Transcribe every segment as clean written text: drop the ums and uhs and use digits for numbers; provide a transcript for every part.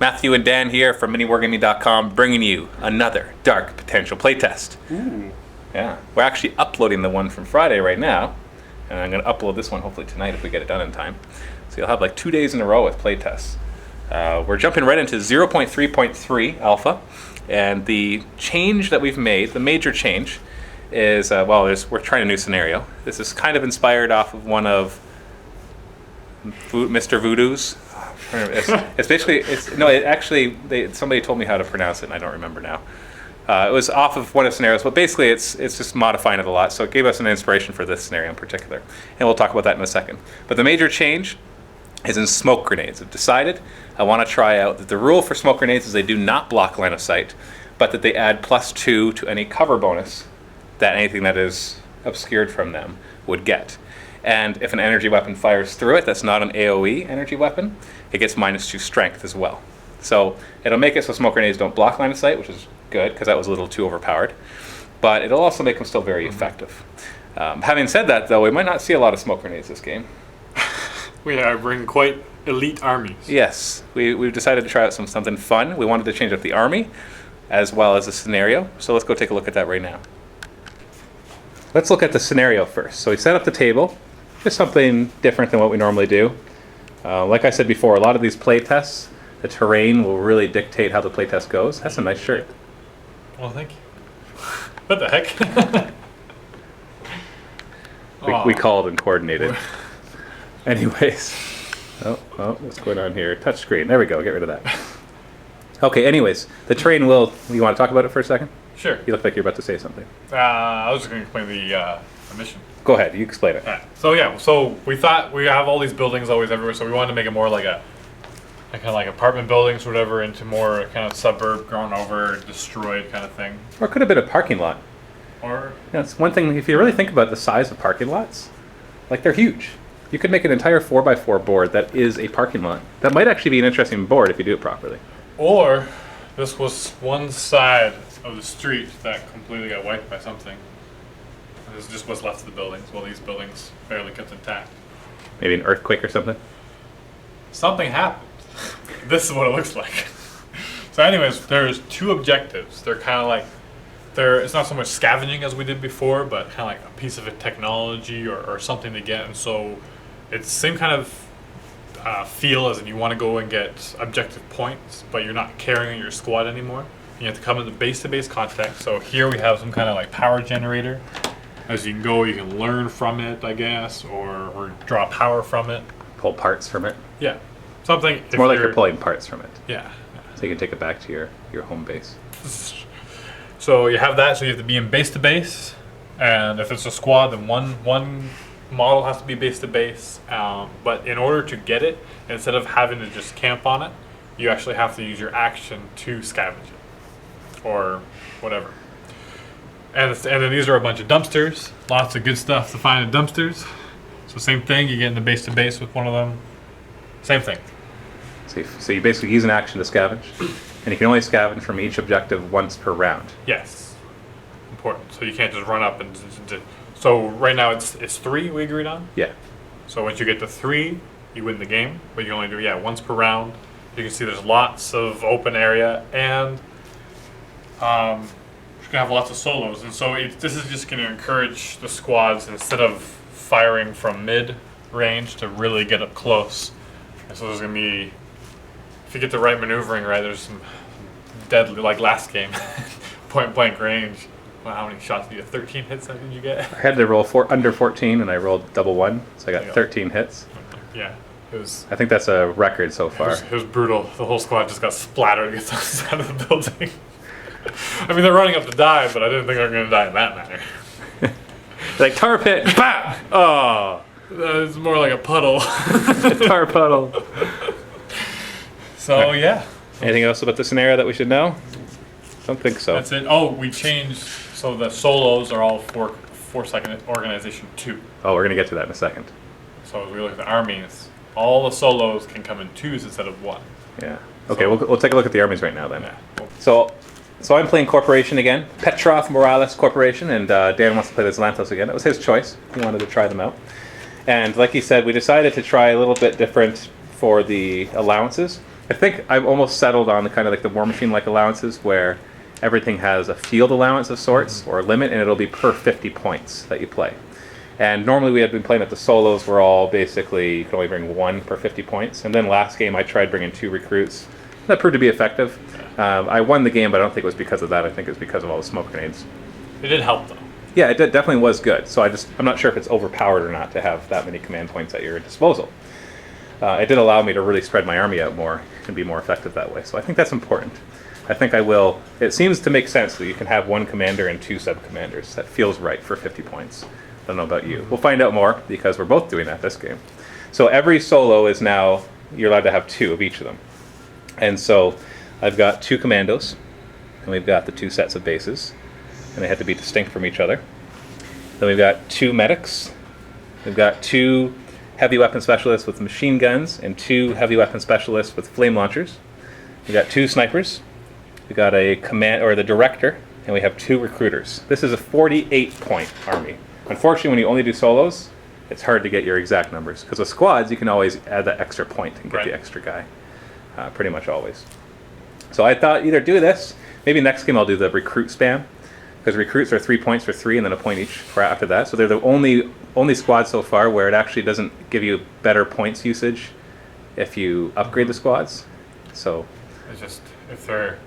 Matthew and Dan here from MiniWargaming.com, bringing you another Dark Potential playtest. Ooh. Yeah, we're actually uploading the one from Friday right now, and I'm going to upload this one hopefully tonight if we get it done in time. So you'll have like 2 days in a row with playtests. We're jumping right into 0.3.3 alpha, and the change that we've made, the major change, is we're trying a new scenario. This is kind of inspired off of one of Mr. Voodoo's. It's basically somebody told me how to pronounce it and I don't remember now. It was off of one of the scenarios, but basically it's just modifying it a lot, so it gave us an inspiration for this scenario in particular, and we'll talk about that in a second. But the major change is in smoke grenades. I've decided I want to try out that the rule for smoke grenades is they do not block line of sight, but that they add +2 to any cover bonus that anything that is obscured from them would get. And if an energy weapon fires through it that's not an AoE energy weapon, it gets -2 strength as well. So it'll make it so smoke grenades don't block line of sight, which is good because that was a little too overpowered. But it'll also make them still very effective. Having said that, though, we might not see a lot of smoke grenades this game. We are bringing quite elite armies. Yes, we've decided to try out something fun. We wanted to change up the army as well as the scenario. So let's go take a look at that right now. Let's look at the scenario first. So we set up the table. Just something different than what we normally do. Like I said before, a lot of these play tests, the terrain will really dictate how the play test goes. That's a nice shirt. Well, thank you. What the heck? We called and coordinated. Anyways. Oh, what's going on here? Touchscreen. There we go. Get rid of that. Okay, anyways. The terrain will... You want to talk about it for a second? Sure. You look like you're about to say something. I was just going to explain the mission. Go ahead. You explain it. So we thought we have all these buildings always everywhere, so we wanted to make it more like a kind of like apartment buildings or whatever into more kind of suburb, grown over, destroyed kind of thing. Or it could have been a parking lot. Or... Yeah, it's one thing, if you really think about the size of parking lots, like they're huge. You could make an entire 4x4 board that is a parking lot. That might actually be an interesting board if you do it properly. Or this was one side of the street that completely got wiped by something. And this is just what's left of the buildings. Well, these buildings barely kept intact. Maybe an earthquake or something? Something happened. This is what it looks like. So anyways, there's two objectives. They're kind of like, it's not so much scavenging as we did before, but kind of like a piece of a technology or something to get. And so it's the same kind of feel as if you want to go and get objective points, but you're not carrying your squad anymore. You have to come in the base-to-base context. So here we have some kind of like power generator. As you can go, you can learn from it, I guess, or draw power from it. Pull parts from it? Yeah. Something. It's more like you're pulling parts from it. Yeah. So you can take it back to your home base. So you have that, so you have to be in base-to-base. And if it's a squad, then one model has to be base-to-base. But in order to get it, instead of having to just camp on it, you actually have to use your action to scavenge it. Or whatever. And then these are a bunch of dumpsters. Lots of good stuff to find in dumpsters. So same thing, you get in the base-to-base with one of them. Same thing. So you basically use an action to scavenge. And you can only scavenge from each objective once per round. Yes. Important. So you can't just run up and... So right now it's 3 we agreed on? Yeah. So once you get to 3, you win the game. But you only do, once per round. You can see there's lots of open area. And... you're going to have lots of solos, and so this is just going to encourage the squads, instead of firing from mid-range, to really get up close. And so there's going to be, if you get the right maneuvering right, there's some deadly, like last game, point-blank range. Well, how many shots did you get? 13 hits, did you get? I had to roll under 14, and I rolled double 1, so I got 13 hits. Yeah. It was, I think that's a record so far. It was brutal. The whole squad just got splattered against the side of the building. I mean, they're running up to die, but I didn't think they were going to die in that manner. Like tar pit, bam! Oh, it's more like a puddle. Tar puddle. So yeah. Anything else about the scenario that we should know? Don't think so. That's it. Oh, we changed. So the solos are all 4-second organization 2. Oh, we're going to get to that in a second. So as we look at the armies, all the solos can come in 2s instead of 1. Yeah. Okay, so, we'll take a look at the armies right now then. Yeah. So I'm playing Corporation again, Petrov Morales Corporation, and Dan wants to play the Xanthos again. It was his choice. He wanted to try them out. And like he said, we decided to try a little bit different for the allowances. I think I've almost settled on the kind of like the War Machine-like allowances where everything has a field allowance of sorts or a limit, and it'll be per 50 points that you play. And normally we had been playing at the solos were all basically, you could only bring 1 per 50 points. And then last game I tried bringing 2 recruits. That proved to be effective. I won the game, but I don't think it was because of that. I think it was because of all the smoke grenades. It did help though. Yeah, it definitely was good. So I'm not sure if it's overpowered or not to have that many command points at your disposal. It did allow me to really spread my army out more and be more effective that way. So I think that's important. I think I will. It seems to make sense that you can have 1 commander and 2 sub-commanders. That feels right for 50 points. I don't know about you. We'll find out more because we're both doing that this game. So every solo is now, you're allowed to have 2 of each of them. And so I've got 2 commandos, and we've got the 2 sets of bases, and they have to be distinct from each other. Then we've got 2 medics. We've got 2 heavy weapon specialists with machine guns and 2 heavy weapon specialists with flame launchers. We've got 2 snipers. We've got a the director, and we have 2 recruiters. This is a 48-point army. Unfortunately, when you only do solos, it's hard to get your exact numbers. Because with squads, you can always add that extra point and get the extra guy. Pretty much always. So I thought either do this, maybe next game I'll do the recruit spam. Because recruits are 3 points for 3 and then a point each for after that. So they're the only squad so far where it actually doesn't give you better points usage if you upgrade the squads. So it's just, if they're,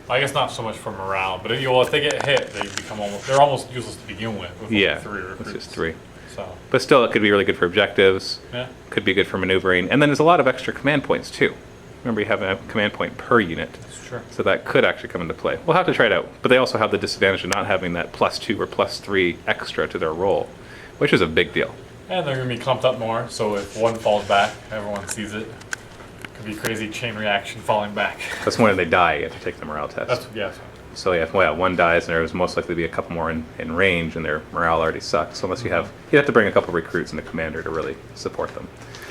I guess not so much for morale, but if they get hit, they're almost useless to begin with only 3 recruits. It's just 3. So. But still, it could be really good for objectives. Yeah. Could be good for maneuvering. And then there's a lot of extra command points, too. Remember, you have a command point per unit. That's true. So that could actually come into play. We'll have to try it out. But they also have the disadvantage of not having that +2 or +3 extra to their roll, which is a big deal. And they're going to be clumped up more, so if one falls back, everyone sees it. Could be crazy chain reaction falling back. That's when they die, you have to take the morale test. So yeah, one dies, and there's most likely to be a couple more in range, and their morale already sucks. So unless you'd have to bring a couple recruits and a commander to really support them.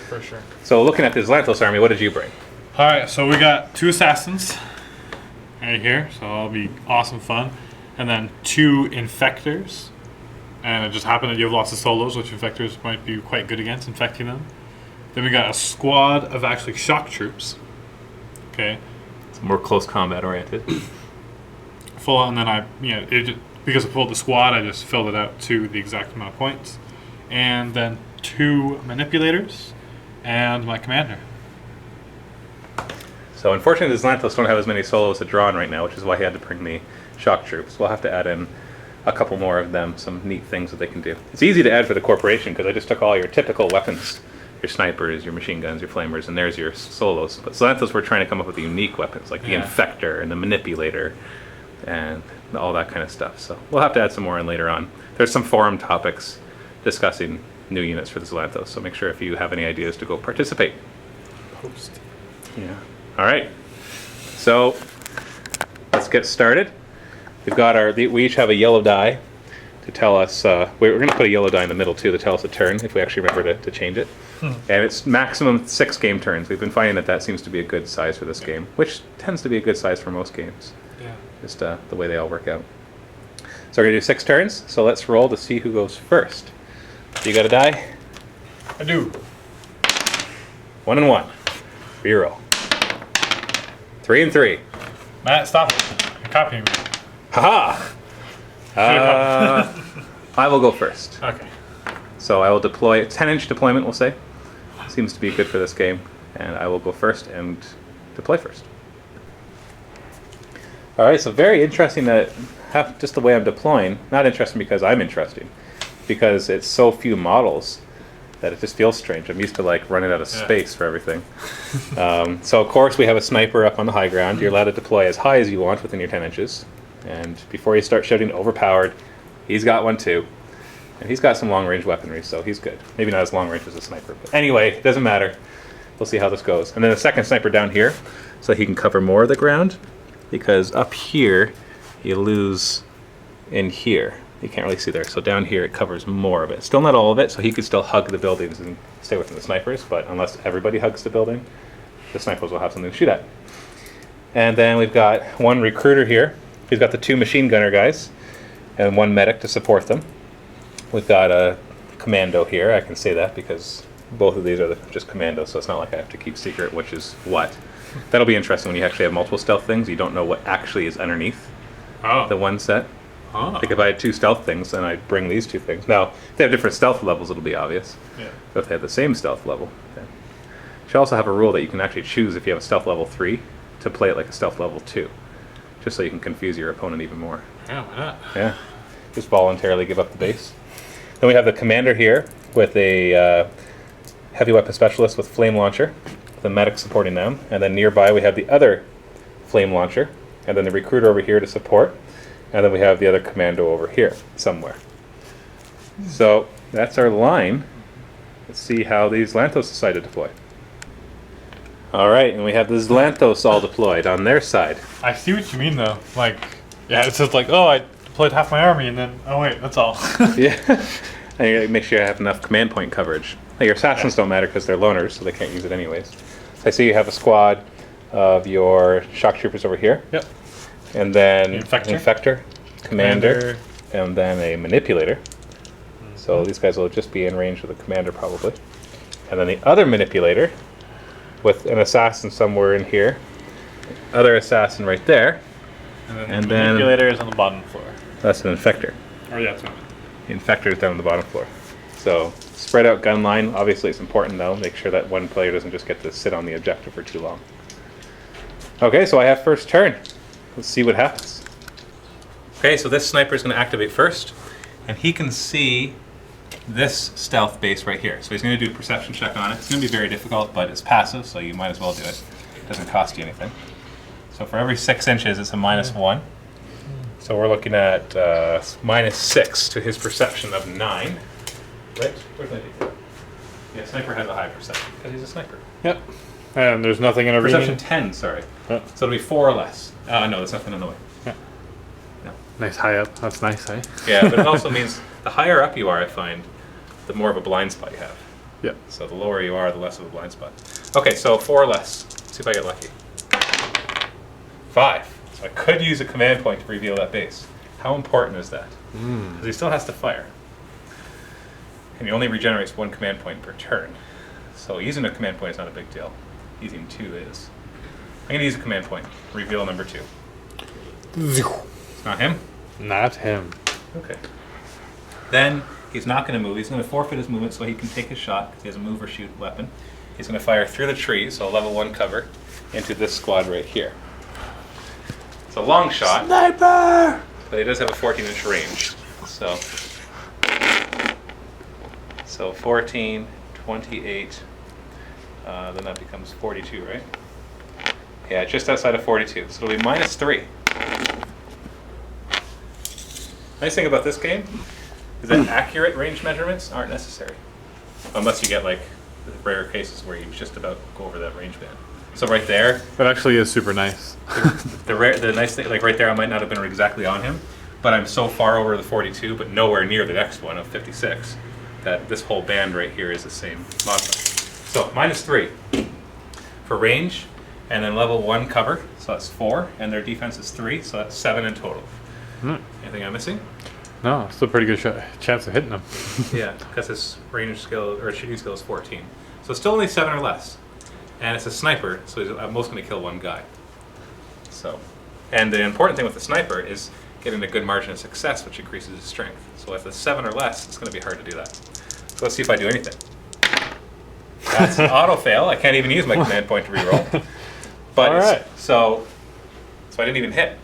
For sure. So looking at this Xanthos army, what did you bring? All right, so we got 2 assassins right here, so that'll be awesome fun, and then 2 infectors. And it just happened that you have lots of solos, which infectors might be quite good against, infecting them. Then we got a squad of actually shock troops. Okay. It's more close combat oriented. Full on, and then because I pulled the squad, I just filled it out to the exact amount of points. And then 2 manipulators and my commander. So unfortunately, the Xanthos don't have as many solos to draw on right now, which is why he had to bring the shock troops. We'll have to add in a couple more of them, some neat things that they can do. It's easy to add for the corporation because I just took all your typical weapons, your snipers, your machine guns, your flamers, and there's your solos. But Xanthos, we're trying to come up with unique weapons like the infector and the manipulator and all that kind of stuff. So we'll have to add some more in later on. There's some forum topics discussing new units for the Xanthos, so make sure if you have any ideas to go participate. Post. Yeah. All right. So let's get started. We've got we each have a yellow die to tell us, we're going to put a yellow die in the middle too to tell us a turn if we actually remember to change it. And it's maximum 6 game turns. We've been finding that seems to be a good size for this game, which tends to be a good size for most games. Yeah. Just the way they all work out. So we're going to do 6 turns, so let's roll to see who goes first. You got a die? I do. 1 and 1. Reroll. 3 and 3. Matt, stop it. You're copying me. Haha! I will go first. Okay. So I will deploy 10-inch deployment, we'll say. Seems to be good for this game. And I will go first and deploy first. Alright, so very interesting that just the way I'm deploying. Not interesting because I'm interesting. Because it's so few models that it just feels strange. I'm used to like running out of space for everything. So of course we have a sniper up on the high ground. You're allowed to deploy as high as you want within your 10 inches. And before you start shouting overpowered, he's got one too. And he's got some long-range weaponry, so he's good. Maybe not as long-range as a sniper. But anyway, it doesn't matter. We'll see how this goes. And then the second sniper down here, so he can cover more of the ground. Because up here, you lose in here. You can't really see there. So down here, it covers more of it. Still not all of it, so he could still hug the buildings and stay within the snipers. But unless everybody hugs the building, the snipers will have something to shoot at. And then we've got 1 recruiter here. He's got the 2 machine gunner guys and 1 medic to support them. We've got a commando here. I can say that because both of these are just commandos, so it's not like I have to keep secret which is what. That'll be interesting when you actually have multiple stealth things. You don't know what actually is underneath the one set. Like if I had 2 stealth things, then I'd bring these 2 things. Now, if they have different stealth levels, it'll be obvious. Yeah. But if they have the same stealth level, then you should also have a rule that you can actually choose if you have a stealth level 3 to play it like a stealth level 2, just so you can confuse your opponent even more. Yeah, why not? Yeah, just voluntarily give up the base. Then we have the commander here with a heavy weapon specialist with flame launcher, the medic supporting them, and then nearby we have the other flame launcher, and then the recruiter over here to support, and then we have the other commando over here somewhere. So that's our line. Let's see how these Lanthos decide to deploy. All right, and we have the Lanthos all deployed on their side. I see what you mean, though. Like, yeah, it's just like, oh, I deployed half my army, and then, oh wait, that's all. Yeah, and you gotta make sure you have enough command point coverage. Now, your assassins don't matter because they're loners, so they can't use it anyways. So I see you have a squad of your shock troopers over here. Yep. And then Infector. commander, and then a manipulator. So these guys will just be in range with the commander probably. And then the other manipulator with an assassin somewhere in here. Other assassin right there. And then the manipulator is on the bottom floor. That's an infector. Oh yeah, that's right. The infector is down on the bottom floor. So spread out gun line. Obviously it's important though. Make sure that one player doesn't just get to sit on the objective for too long. Okay, so I have first turn. Let's see what happens. Okay, so this sniper is going to activate first, and he can see this stealth base right here. So he's going to do a perception check on it. It's going to be very difficult, but it's passive, so you might as well do it. It doesn't cost you anything. So for every 6 inches, it's a -1. So we're looking at -6 to his perception of 9. Right? Where's my data? Yeah, sniper has a high perception because he's a sniper. Yep. And there's nothing intervening. Perception 10, sorry. Yeah. So it'll be 4 or less. No, that's nothing in the way. Yeah. No. Nice high up. That's nice, eh? Yeah, but it also means the higher up you are, I find, the more of a blind spot you have. Yeah. So the lower you are, the less of a blind spot. Okay, so 4 or less. Let's see if I get lucky. 5. So I could use a command point to reveal that base. How important is that? Because he still has to fire. And he only regenerates 1 command point per turn. So using a command point is not a big deal. Using 2 is. I'm going to use a command point. Reveal number 2. It's not him? Not him. Okay. Then he's not going to move. He's going to forfeit his movement so he can take his shot because he has a move or shoot weapon. He's going to fire through the trees, so level 1 cover, into this squad right here. It's a long shot. Sniper! But he does have a 14-inch range. So 14, 28, then that becomes 42, right? Yeah, just outside of 42. So it'll be -3. Nice thing about this game is that accurate range measurements aren't necessary. Unless you get like the rare cases where you just about go over that range band. So right there, That actually is super nice. the nice thing, like right there, I might not have been exactly on him, but I'm so far over the 42, but nowhere near the next one of 56, that this whole band right here is the same modifier. So -3 for range, and then level 1 cover, so that's 4, and their defense is 3, so that's 7 in total. Anything I'm missing? No, still a pretty good chance of hitting him. Yeah, because his range skill or shooting skill is 14, so it's still only 7 or less, and it's a sniper, so he's at most going to kill 1 guy. So, and the important thing with the sniper is getting a good margin of success, which increases his strength. So if it's 7 or less, it's going to be hard to do that. So let's see if I do anything. That's an auto fail. I can't even use my command point to reroll. But All right. so I didn't even hit.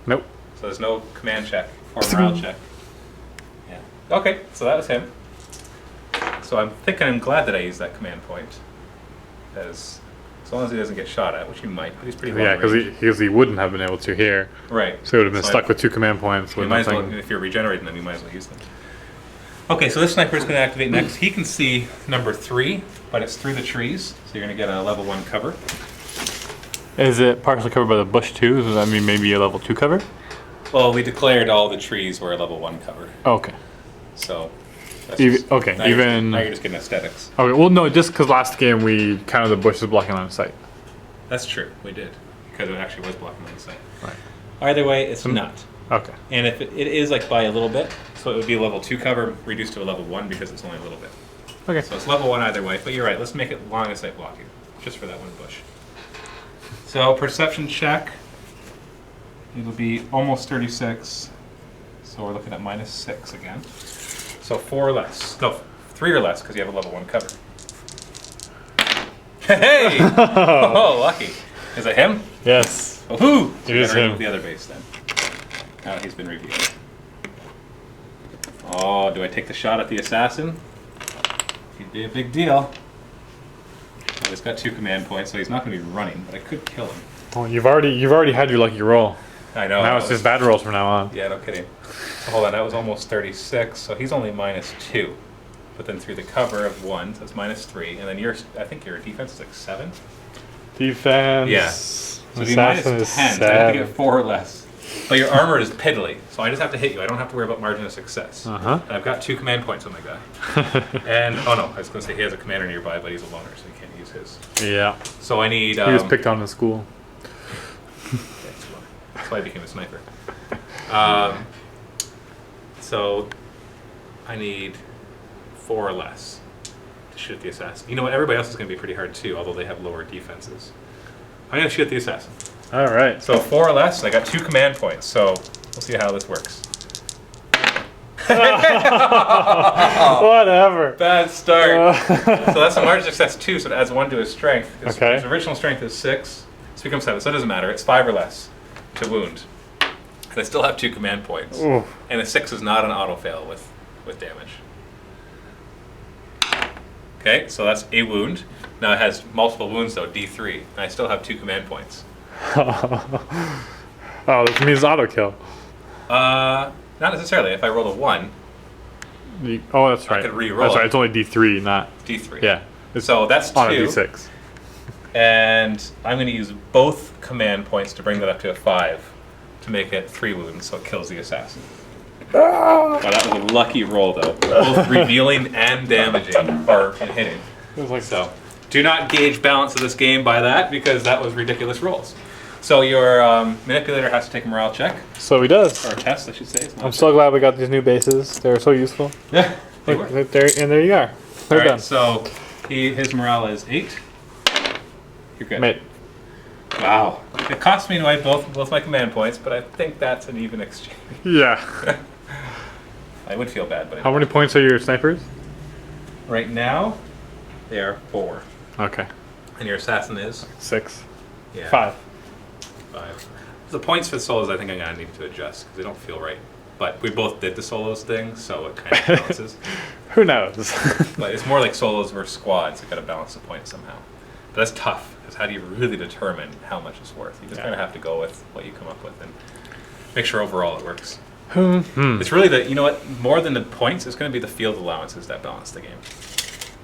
Nope. So there's no command check or morale check. Yeah. Okay, so that was him. So I'm glad that I used that command point. As long as he doesn't get shot at, which he might, but he's pretty long Yeah, range. because he wouldn't have been able to here. Right. So he would have been So stuck with 2 command points You with might as nothing. well, if you're regenerating them, you might as well use them. Okay, so this sniper is going to activate next. He can see number 3, but it's through the trees, so you're going to get a level 1 cover. Is it partially covered by the bush too? Does that mean maybe a level 2 cover? Well, we declared all the trees were a level 1 cover, Oh, okay. so. That's Even- just- okay, now you're just- even- now you're just getting aesthetics. Okay. Well, no, just because last game we counted the bushes blocking line of sight. That's true, we did, because it actually was blocking the sight. Right. Either way, it's not. Okay. And if it is like by a little bit, so it would be a level 2 cover reduced to a level 1 because it's only a little bit. Okay. So it's level 1 either way, but you're right. Let's make it line of sight blocking, just for that one bush. So perception check, it'll be almost 36. So we're looking at -6 again. So 4 or less. No, 3 or less, because you have a level 1 cover. Hey! Oh, lucky. Is it him? Yes. Woohoo! So It we is gotta remove him. the other base then. Now that he's been revealed. Oh, do I take the shot at the assassin? He'd be a big deal. Well, he's got 2 command points, so he's not going to be running, but I could kill him. Oh, you've already had your lucky roll. I know. Now it's just bad rolls from now on. Yeah, no kidding. So hold on, that was almost 36, so he's only -2. But then through the cover of 1, so it's -3, and then I think your defense is like 7? Defense. Yeah. So it'd be Assassin -10, is so I have to 7. get 4 or less. But your armor is piddly, so I just have to hit you. I don't have to worry about margin of success. Uh-huh. And I've got 2 command points on my guy. And, oh no, I was going to say he has a commander nearby, but he's a loner, so he can't use his. Yeah. So I need... He was picked on in school. That's why I became a sniper. So I need 4 or less to shoot the assassin. You know what? Everybody else is going to be pretty hard too, although they have lower defenses. I'm going to shoot the assassin. All right. So 4 or less. I got 2 command points. So we'll see how this works. Whatever. Bad start. So that's a margin of success 2. So it adds 1 to his strength. Okay. His original strength is 6. So it becomes 7. So it doesn't matter. It's 5 or less to wound. And I still have 2 command points. Ooh. And a 6 is not an auto fail with damage. Okay, so that's a wound. Now it has multiple wounds though, D3, and I still have 2 command points. Oh, that means auto kill. Not necessarily. If I roll a 1, Oh, that's right. could re-roll That's right. it. It's only D3, not D3. yeah. It's So that's 2. on a D6. And I'm going to use both command points to bring that up to a 5 to make it 3 wounds, so it kills the assassin. Wow, that was a lucky roll though. Both revealing and damaging, or hitting. It was like So do not gauge balance of this game by that, because that was ridiculous rolls. So your manipulator has to take a morale check, So he does. or a test, I should say. It's not I'm so glad we got these new bases. They're so useful. yeah, they Look, work. there, and there you are. They're All right, done. so his morale is 8. You're good. Mate. Wow. It cost me both my command points, but I think that's an even exchange. Yeah. I would feel bad, but How many points are your snipers? right now they are 4, Okay. and your assassin is 6. yeah 5. 5. The points for the solos, I think I'm gonna need to adjust because they don't feel right. But we both did the solos thing, so it kind of balances. Who knows? But it's more like solos versus squads. You got to balance the points somehow. But that's tough, because how do you really determine how much it's worth? You just kind of have to go with what you come up with and make sure overall it works. It's really more than the points, it's going to be the field allowances that balance the game.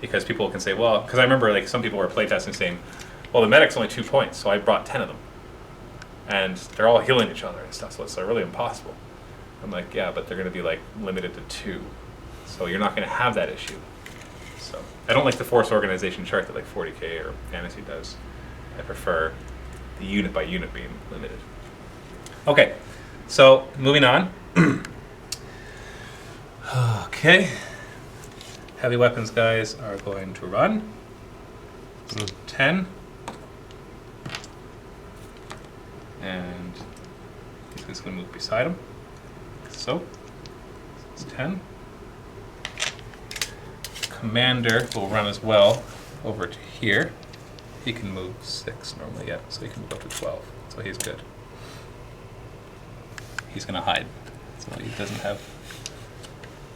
Because people can say, well, because I remember like some people were playtesting saying, well, the medic's only 2 points, so I brought 10 of them. And they're all healing each other and stuff, so it's really impossible. I'm like, yeah, but they're going to be like limited to 2. So you're not going to have that issue. So I don't like the force organization chart that like 40K or Fantasy does. I prefer the unit by unit being limited. Okay, so moving on. Okay. Heavy weapons guys are going to run. So 10. And he's just going to move beside him. So it's 10. Commander will run as well over to here. He can move 6 normally, yeah, so he can move up to 12. So he's good. He's going to hide. So he doesn't have...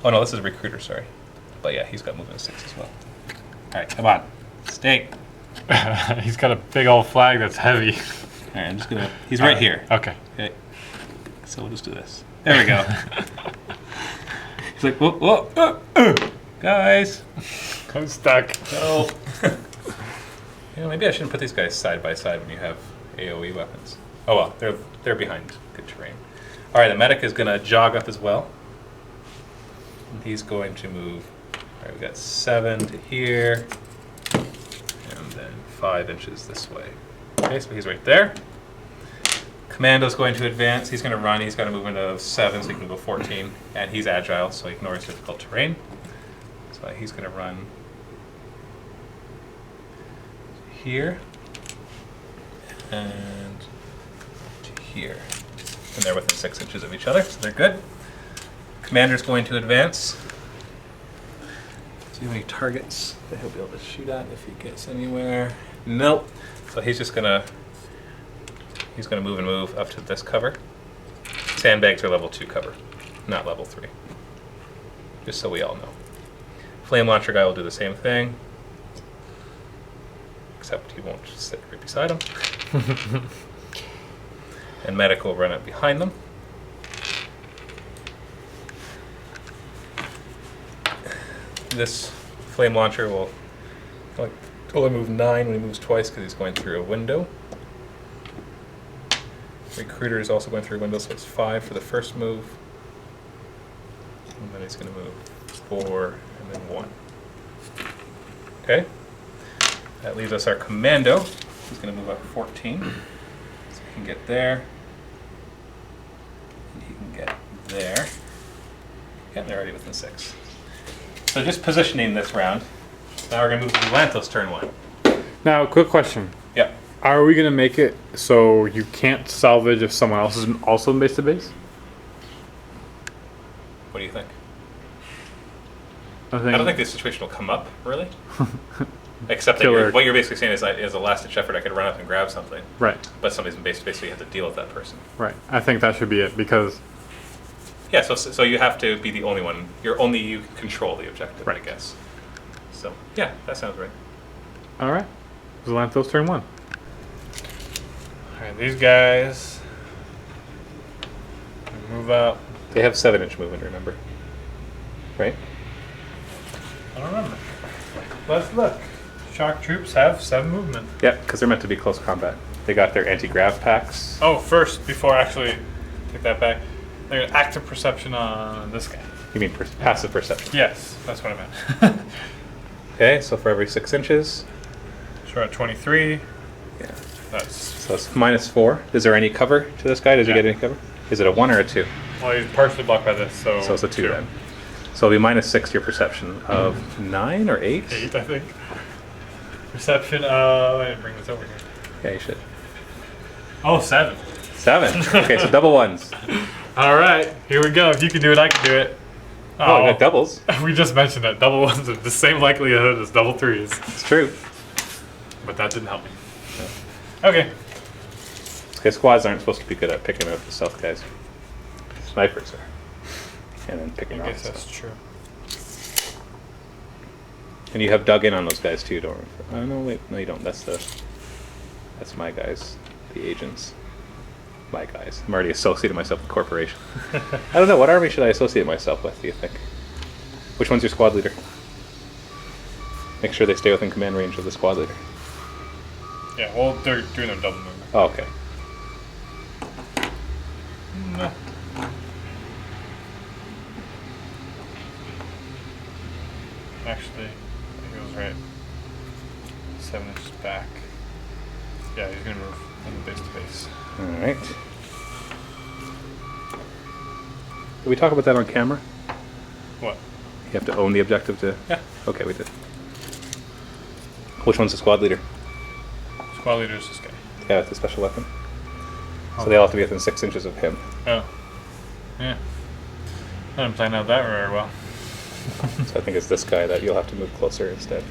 Oh no, this is recruiter, sorry. But yeah, he's got movement 6 as well. Alright, come on. Stay. He's got a big old flag that's heavy. Alright, I'm just going to... He's right here. Okay. Okay. So we'll just do this. There we go. He's like, whoa, whoa, guys. I'm stuck. No. Maybe I shouldn't put these guys side by side when you have AoE weapons. Oh well, they're behind good terrain. All right, the medic is going to jog up as well. And he's going to move. All right, we got 7 to here, and then 5 inches this way. Okay, so he's right there. Commando's going to advance. He's going to run. He's got to move into 7, so he can go 14. And he's agile, so he ignores difficult terrain. So he's going to run here and to here. And they're within 6 inches of each other, so they're good. Commander's going to advance. Do you have any targets that he'll be able to shoot at if he gets anywhere? Nope. So he's just gonna move and move up to this cover. Sandbags are level 2 cover, not level 3. Just so we all know. Flame launcher guy will do the same thing, except he won't sit right beside him. And medic will run up behind them. This flame launcher will only move 9 when he moves twice because he's going through a window. Recruiter is also going through a window, so it's 5 for the first move. And then he's going to move 4 and then 1. Okay. That leaves us our commando. He's going to move up 14. So he can get there. And he can get there. Yeah, they're already within 6. So just positioning this round. Now we're going to move to Lanthos turn 1. Now, quick question. Yep. Are we going to make it so you can't salvage if someone else is also in base to base? What do you think? I I don't think this situation will come up, really. Except that Killer. what you're basically saying is, as a last-ditch effort, I could run up and grab something. Right, But somebody's in base to base, so you have to deal with that person. right. I think that should be it because Yeah, so you have to be the only one. You can control the objective, I Right. guess. So, yeah, that sounds right. all right. Zelanthos turn 1. Alright, these guys move up. They have 7-inch movement, remember? Right? I don't remember. Let's look. Shock troops have 7 movement. Yeah, because they're meant to be close combat. They got their anti-grav packs. Oh, first, before actually take that back, they're active perception on this guy. You mean passive perception? Yes, that's what I meant. Okay, so for every 6 inches. So we're at 23. Yeah. That's, So it's -4. Is there any cover to this guy? Does he Yeah. get any cover? Is it a 1 or a 2? well, he's partially blocked by this, so. So it's a 2 then. So it'll be -6 to your perception of 9 or 8? 8, I think. Perception of. I didn't bring this over here. Yeah, you should. Oh, 7. 7. Okay, so double ones. Alright, here we go. If you can do it, I can do it. Oh, I got doubles. We just mentioned that double ones are the same likelihood as double 3s, It's true. but that didn't help me. Okay. Okay, squads aren't supposed to be good at picking out the stealth guys. Snipers are. And then picking I off guess stuff. that's true. And you have dug in on those guys too, don't you? Oh, no, wait. No, you don't. That's my guys. The agents. My guys. I'm already associating myself with corporation. I don't know. What army should I associate myself with, do you think? Which one's your squad leader? Make sure they stay within command range of the squad leader. Yeah, well, they're doing their double movement. Oh, okay. No. Actually, he was right. 7 inches back. Yeah, he's gonna move from base to base. Alright. Did we talk about that on camera? What? You have to own the objective to... Yeah. Okay, we did. Which one's the squad leader? Squad leader is this guy. The guy with the special weapon? So they all have to be within 6 inches of him. Oh. Yeah. I didn't plan out that very well. So I think it's this guy that you'll have to move closer instead.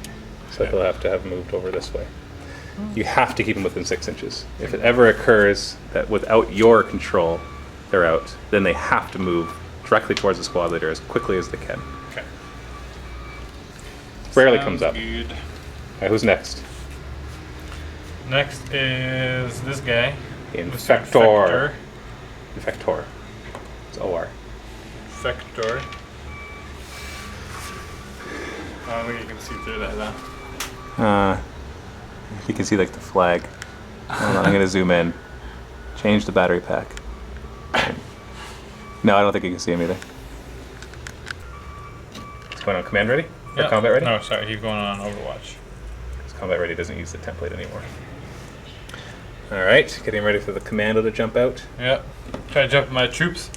So Yeah. he'll have to have moved over this way. You have to keep them within 6 inches. If it ever occurs that without your control they're out, then they have to move directly towards the squad leader as quickly as they can. Okay. Rarely comes up. Good. Alright, who's next? Next is this guy. Infector. Infector. It's OR. Infector. I don't think you can see through that though. You can see like the flag. Hold on, I'm gonna zoom in. Change the battery pack. No, I don't think you can see him either. It's going on command ready? Or Yeah. combat ready? No, sorry, he's going on Overwatch. Because combat ready doesn't use the template anymore. Alright, getting ready for the commando to jump out. Yep. Try to jump my troops.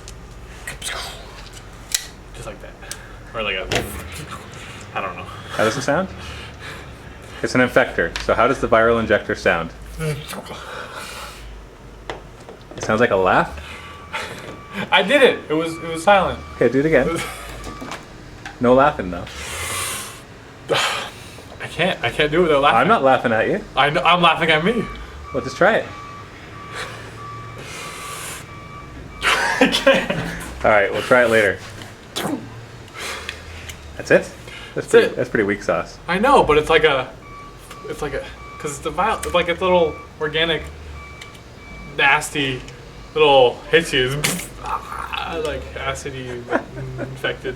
Just like that. Or like a. I don't know. How does it sound? It's an infector. So how does the viral injector sound? It sounds like a laugh. I did it. It was silent. Okay, do it again. No laughing though. I can't do it without laughing. I'm not laughing at you. I know, I'm laughing at me. Well, just try it. I can't. All right, we'll try it later. That's it. it. That's pretty weak sauce. I know, but it's like a, because it's it's like a little organic, nasty, little hits you, like acidy infected.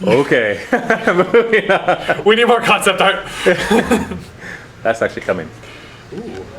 Okay. Moving on. We need more concept art. That's actually coming.